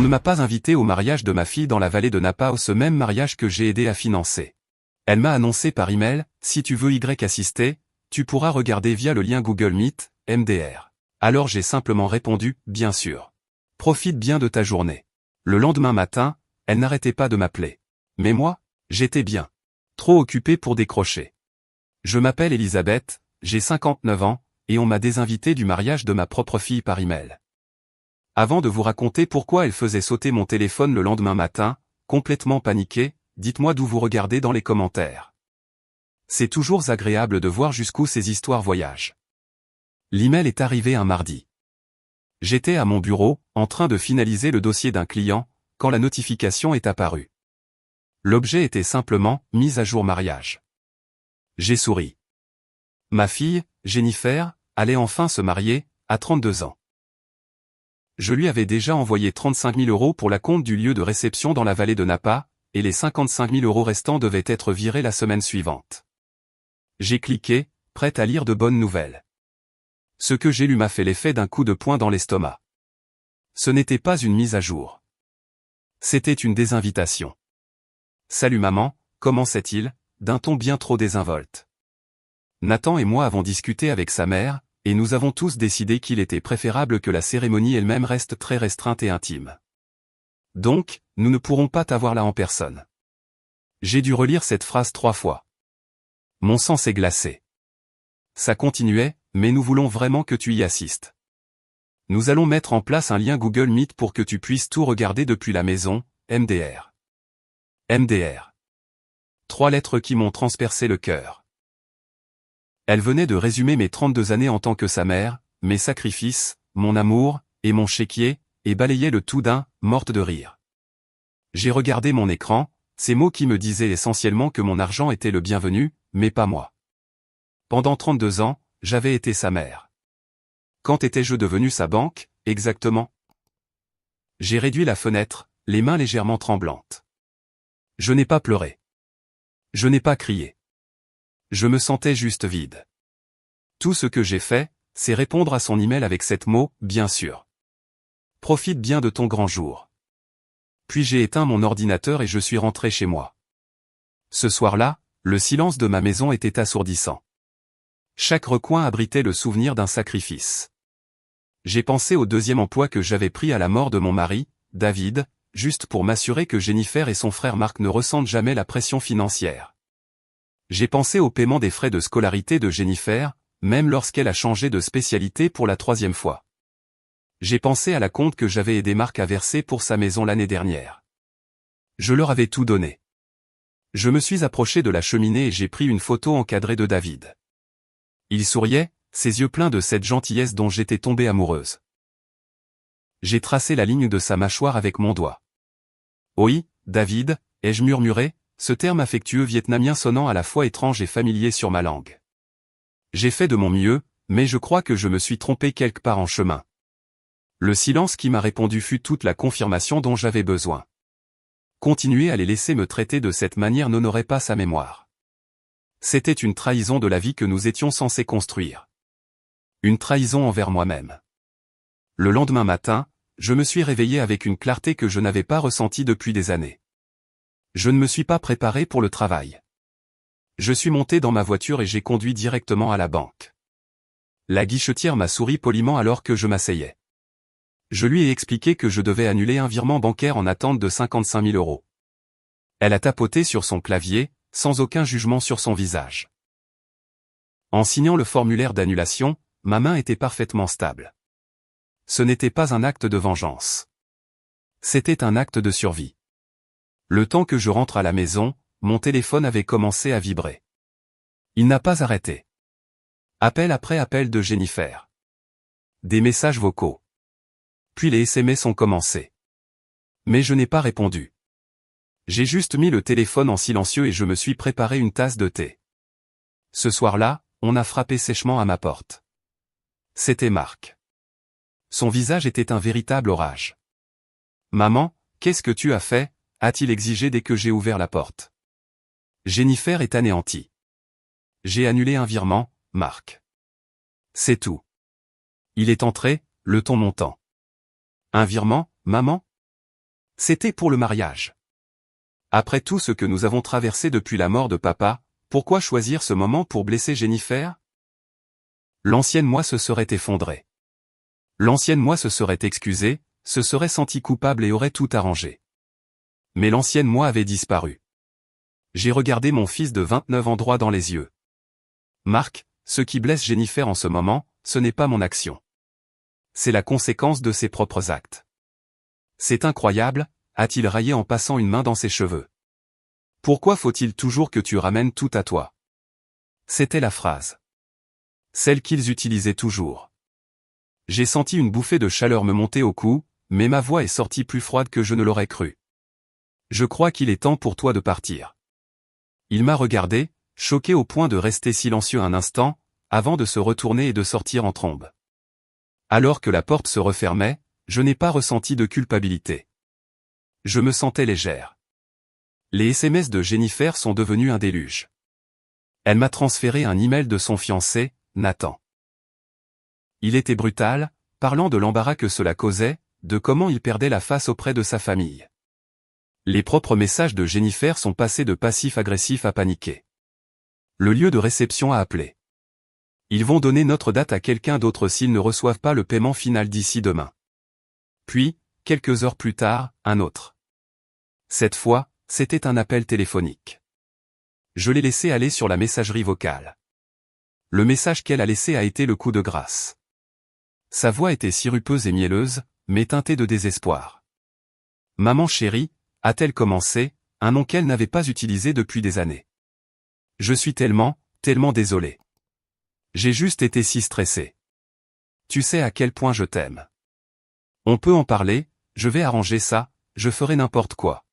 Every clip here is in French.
On ne m'a pas invité au mariage de ma fille dans la vallée de Napa, ce même mariage que j'ai aidé à financer. Elle m'a annoncé par email, si tu veux assister, tu pourras regarder via le lien Google Meet, MDR. Alors j'ai simplement répondu, bien sûr. Profite bien de ta journée. Le lendemain matin, elle n'arrêtait pas de m'appeler. Mais moi, j'étais bien trop occupé pour décrocher. Je m'appelle Elisabeth, j'ai 59 ans, et on m'a désinvité du mariage de ma propre fille par email. Avant de vous raconter pourquoi elle faisait sauter mon téléphone le lendemain matin, complètement paniqué, dites-moi d'où vous regardez dans les commentaires. C'est toujours agréable de voir jusqu'où ces histoires voyagent. L'email est arrivé un mardi. J'étais à mon bureau, en train de finaliser le dossier d'un client, quand la notification est apparue. L'objet était simplement « Mise à jour mariage ». J'ai souri. Ma fille, Jennifer, allait enfin se marier, à 32 ans. Je lui avais déjà envoyé 35 000 € pour la compte du lieu de réception dans la vallée de Napa, et les 55 000 € restants devaient être virés la semaine suivante. J'ai cliqué, prête à lire de bonnes nouvelles. Ce que j'ai lu m'a fait l'effet d'un coup de poing dans l'estomac. Ce n'était pas une mise à jour. C'était une désinvitation. Salut maman, comment c'est-il, d'un ton bien trop désinvolte. Nathan et moi avons discuté avec sa mère, et nous avons tous décidé qu'il était préférable que la cérémonie elle-même reste très restreinte et intime. Donc, nous ne pourrons pas t'avoir là en personne. J'ai dû relire cette phrase 3 fois. Mon sang s'est glacé. Ça continuait, mais nous voulons vraiment que tu y assistes. Nous allons mettre en place un lien Google Meet pour que tu puisses tout regarder depuis la maison, MDR. MDR. 3 lettres qui m'ont transpercé le cœur. Elle venait de résumer mes 32 années en tant que sa mère, mes sacrifices, mon amour, et mon chéquier, et balayait le tout d'un, morte de rire. J'ai regardé mon écran, ces mots qui me disaient essentiellement que mon argent était le bienvenu, mais pas moi. Pendant 32 ans, j'avais été sa mère. Quand étais-je devenu sa banque, exactement? J'ai réduit la fenêtre, les mains légèrement tremblantes. Je n'ai pas pleuré. Je n'ai pas crié. Je me sentais juste vide. Tout ce que j'ai fait, c'est répondre à son email avec cette mot, bien sûr. Profite bien de ton grand jour. Puis j'ai éteint mon ordinateur et je suis rentré chez moi. Ce soir-là, le silence de ma maison était assourdissant. Chaque recoin abritait le souvenir d'un sacrifice. J'ai pensé au 2e emploi que j'avais pris à la mort de mon mari, David, juste pour m'assurer que Jennifer et son frère Marc ne ressentent jamais la pression financière. J'ai pensé au paiement des frais de scolarité de Jennifer, même lorsqu'elle a changé de spécialité pour la 3e fois. J'ai pensé à la compte que j'avais aidé Marc à verser pour sa maison l'année dernière. Je leur avais tout donné. Je me suis approché de la cheminée et j'ai pris une photo encadrée de David. Il souriait, ses yeux pleins de cette gentillesse dont j'étais tombée amoureuse. J'ai tracé la ligne de sa mâchoire avec mon doigt. Oui, David, ai-je murmuré, ce terme affectueux vietnamien sonnant à la fois étrange et familier sur ma langue. J'ai fait de mon mieux, mais je crois que je me suis trompé quelque part en chemin. Le silence qui m'a répondu fut toute la confirmation dont j'avais besoin. Continuer à les laisser me traiter de cette manière n'honorait pas sa mémoire. C'était une trahison de la vie que nous étions censés construire. Une trahison envers moi-même. Le lendemain matin, je me suis réveillé avec une clarté que je n'avais pas ressentie depuis des années. Je ne me suis pas préparé pour le travail. Je suis monté dans ma voiture et j'ai conduit directement à la banque. La guichetière m'a souri poliment alors que je m'asseyais. Je lui ai expliqué que je devais annuler un virement bancaire en attente de 55 000 €. Elle a tapoté sur son clavier, sans aucun jugement sur son visage. En signant le formulaire d'annulation, ma main était parfaitement stable. Ce n'était pas un acte de vengeance. C'était un acte de survie. Le temps que je rentre à la maison, mon téléphone avait commencé à vibrer. Il n'a pas arrêté. Appel après appel de Jennifer. Des messages vocaux. Puis les SMS ont commencé. Mais je n'ai pas répondu. J'ai juste mis le téléphone en silencieux et je me suis préparé une tasse de thé. Ce soir-là, on a frappé sèchement à ma porte. C'était Marc. Son visage était un véritable orage. « Maman, qu'est-ce que tu as fait ?» a-t-il exigé dès que j'ai ouvert la porte. Jennifer est anéantie. J'ai annulé un virement, Marc. C'est tout. Il est entré, le ton montant. Un virement, maman? C'était pour le mariage. Après tout ce que nous avons traversé depuis la mort de papa, pourquoi choisir ce moment pour blesser Jennifer? L'ancienne moi se serait effondrée. L'ancienne moi se serait excusée, se serait sentie coupable et aurait tout arrangé. Mais l'ancienne moi avait disparu. J'ai regardé mon fils de 29 ans droit dans les yeux. Marc, ce qui blesse Jennifer en ce moment, ce n'est pas mon action. C'est la conséquence de ses propres actes. C'est incroyable, a-t-il raillé en passant une main dans ses cheveux. Pourquoi faut-il toujours que tu ramènes tout à toi? C'était la phrase. Celle qu'ils utilisaient toujours. J'ai senti une bouffée de chaleur me monter au cou, mais ma voix est sortie plus froide que je ne l'aurais cru. Je crois qu'il est temps pour toi de partir. Il m'a regardé, choqué au point de rester silencieux un instant, avant de se retourner et de sortir en trombe. Alors que la porte se refermait, je n'ai pas ressenti de culpabilité. Je me sentais légère. Les SMS de Jennifer sont devenus un déluge. Elle m'a transféré un email de son fiancé, Nathan. Il était brutal, parlant de l'embarras que cela causait, de comment il perdait la face auprès de sa famille. Les propres messages de Jennifer sont passés de passif-agressif à paniqué. Le lieu de réception a appelé. Ils vont donner notre date à quelqu'un d'autre s'ils ne reçoivent pas le paiement final d'ici demain. Puis, quelques heures plus tard, un autre. Cette fois, c'était un appel téléphonique. Je l'ai laissé aller sur la messagerie vocale. Le message qu'elle a laissé a été le coup de grâce. Sa voix était sirupeuse et mielleuse, mais teintée de désespoir. Maman chérie, a-t-elle commencé, un nom qu'elle n'avait pas utilisé depuis des années. Je suis tellement désolé. J'ai juste été si stressé. Tu sais à quel point je t'aime. On peut en parler, je vais arranger ça, je ferai n'importe quoi.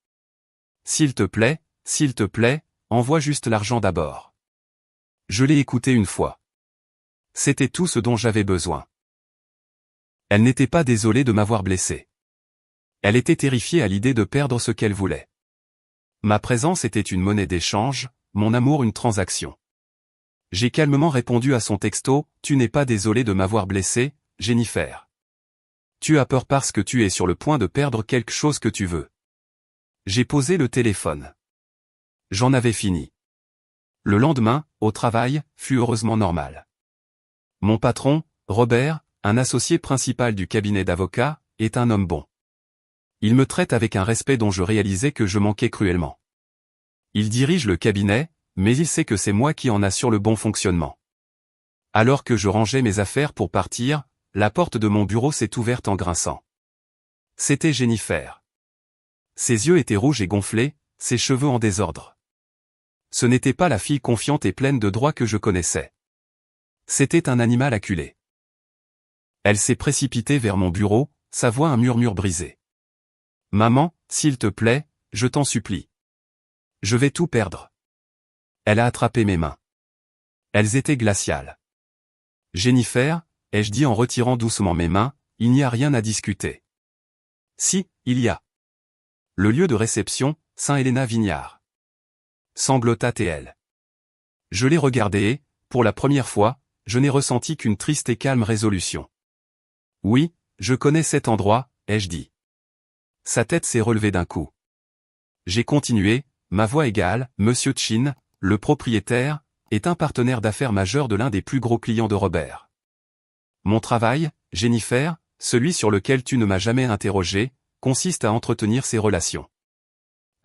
S'il te plaît, envoie juste l'argent d'abord. Je l'ai écouté une fois. C'était tout ce dont j'avais besoin. Elle n'était pas désolée de m'avoir blessé. Elle était terrifiée à l'idée de perdre ce qu'elle voulait. Ma présence était une monnaie d'échange, mon amour une transaction. J'ai calmement répondu à son texto, « Tu n'es pas désolé de m'avoir blessé, Jennifer. Tu as peur parce que tu es sur le point de perdre quelque chose que tu veux. » J'ai posé le téléphone. J'en avais fini. Le lendemain, au travail, fut heureusement normal. Mon patron, Robert, un associé principal du cabinet d'avocats, est un homme bon. Il me traite avec un respect dont je réalisais que je manquais cruellement. Il dirige le cabinet, mais il sait que c'est moi qui en assure le bon fonctionnement. Alors que je rangeais mes affaires pour partir, la porte de mon bureau s'est ouverte en grinçant. C'était Jennifer. Ses yeux étaient rouges et gonflés, ses cheveux en désordre. Ce n'était pas la fille confiante et pleine de droits que je connaissais. C'était un animal acculé. Elle s'est précipitée vers mon bureau, sa voix un murmure brisé. « Maman, s'il te plaît, je t'en supplie. Je vais tout perdre. » Elle a attrapé mes mains. Elles étaient glaciales. « Jennifer, » ai-je dit en retirant doucement mes mains, « il n'y a rien à discuter. » « Si, il y a. » Le lieu de réception, Saint-Helena-Vignard. Sanglota-t-elle. Je l'ai regardée et, pour la première fois, je n'ai ressenti qu'une triste et calme résolution. « Oui, je connais cet endroit, » ai-je dit. Sa tête s'est relevée d'un coup. J'ai continué, ma voix égale, « Monsieur Chin, le propriétaire, est un partenaire d'affaires majeur de l'un des plus gros clients de Robert. Mon travail, Jennifer, celui sur lequel tu ne m'as jamais interrogé, consiste à entretenir ces relations.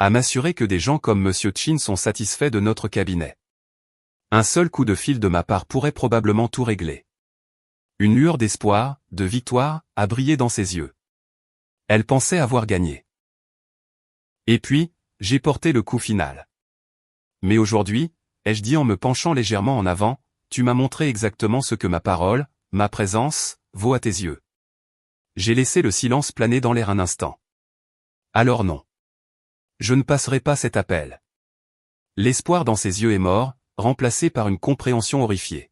À m'assurer que des gens comme Monsieur Chin sont satisfaits de notre cabinet. Un seul coup de fil de ma part pourrait probablement tout régler. » Une lueur d'espoir, de victoire, a brillé dans ses yeux. Elle pensait avoir gagné. Et puis, j'ai porté le coup final. Mais aujourd'hui, ai-je dit en me penchant légèrement en avant, tu m'as montré exactement ce que ma parole, ma présence, vaut à tes yeux. J'ai laissé le silence planer dans l'air un instant. Alors non. Je ne passerai pas cet appel. L'espoir dans ses yeux est mort, remplacé par une compréhension horrifiée.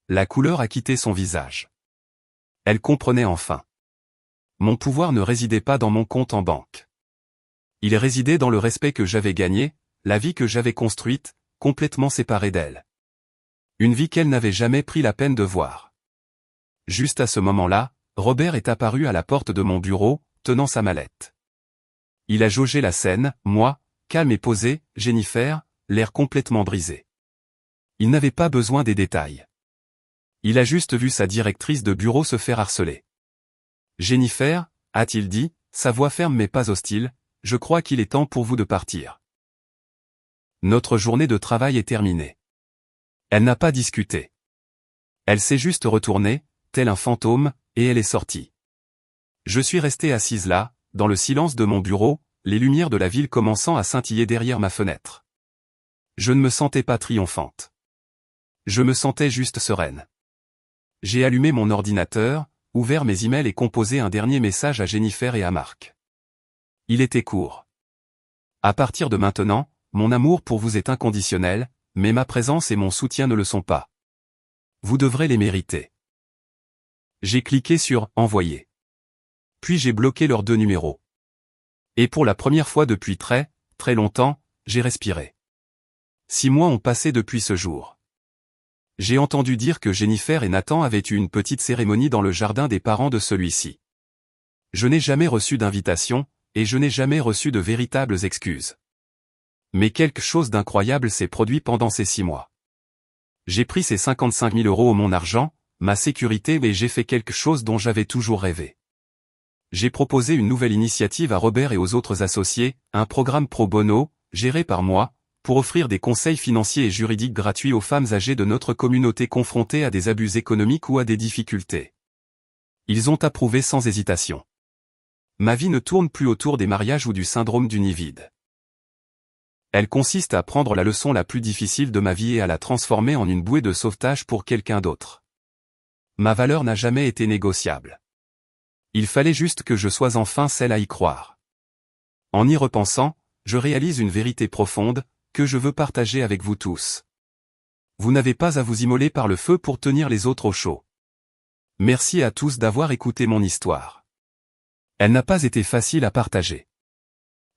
La couleur a quitté son visage. Elle comprenait enfin. Mon pouvoir ne résidait pas dans mon compte en banque. Il résidait dans le respect que j'avais gagné, la vie que j'avais construite, complètement séparée d'elle. Une vie qu'elle n'avait jamais pris la peine de voir. Juste à ce moment-là, Robert est apparu à la porte de mon bureau, tenant sa mallette. Il a jaugé la scène, moi, calme et posé, Jennifer, l'air complètement brisé. Il n'avait pas besoin des détails. Il a juste vu sa directrice de bureau se faire harceler. Jennifer, a-t-il dit, sa voix ferme mais pas hostile, je crois qu'il est temps pour vous de partir. Notre journée de travail est terminée. Elle n'a pas discuté. Elle s'est juste retournée, tel un fantôme, et elle est sortie. Je suis resté assise là, dans le silence de mon bureau, les lumières de la ville commençant à scintiller derrière ma fenêtre. Je ne me sentais pas triomphante. Je me sentais juste sereine. J'ai allumé mon ordinateur, ouvert mes emails et composé un dernier message à Jennifer et à Marc. Il était court. À partir de maintenant, mon amour pour vous est inconditionnel, mais ma présence et mon soutien ne le sont pas. Vous devrez les mériter. J'ai cliqué sur « Envoyer ». Puis j'ai bloqué leurs 2 numéros. Et pour la première fois depuis très longtemps, j'ai respiré. 6 mois ont passé depuis ce jour. J'ai entendu dire que Jennifer et Nathan avaient eu une petite cérémonie dans le jardin des parents de celui-ci. Je n'ai jamais reçu d'invitation, et je n'ai jamais reçu de véritables excuses. Mais quelque chose d'incroyable s'est produit pendant ces 6 mois. J'ai pris ces 55 000 € au mon argent, ma sécurité, mais j'ai fait quelque chose dont j'avais toujours rêvé. J'ai proposé une nouvelle initiative à Robert et aux autres associés, un programme pro bono, géré par moi, pour offrir des conseils financiers et juridiques gratuits aux femmes âgées de notre communauté confrontées à des abus économiques ou à des difficultés. Ils ont approuvé sans hésitation. Ma vie ne tourne plus autour des mariages ou du syndrome du nid vide. Elle consiste à prendre la leçon la plus difficile de ma vie et à la transformer en une bouée de sauvetage pour quelqu'un d'autre. Ma valeur n'a jamais été négociable. Il fallait juste que je sois enfin celle à y croire. En y repensant, je réalise une vérité profonde, que je veux partager avec vous tous. Vous n'avez pas à vous immoler par le feu pour tenir les autres au chaud. Merci à tous d'avoir écouté mon histoire. Elle n'a pas été facile à partager.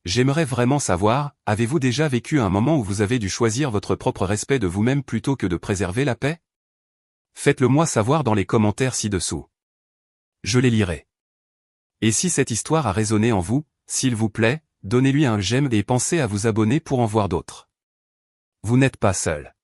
J'aimerais vraiment savoir, avez-vous déjà vécu un moment où vous avez dû choisir votre propre respect de vous-même plutôt que de préserver la paix? Faites-le moi savoir dans les commentaires ci-dessous. Je les lirai. Et si cette histoire a résonné en vous, s'il vous plaît, donnez-lui un j'aime et pensez à vous abonner pour en voir d'autres. Vous n'êtes pas seul.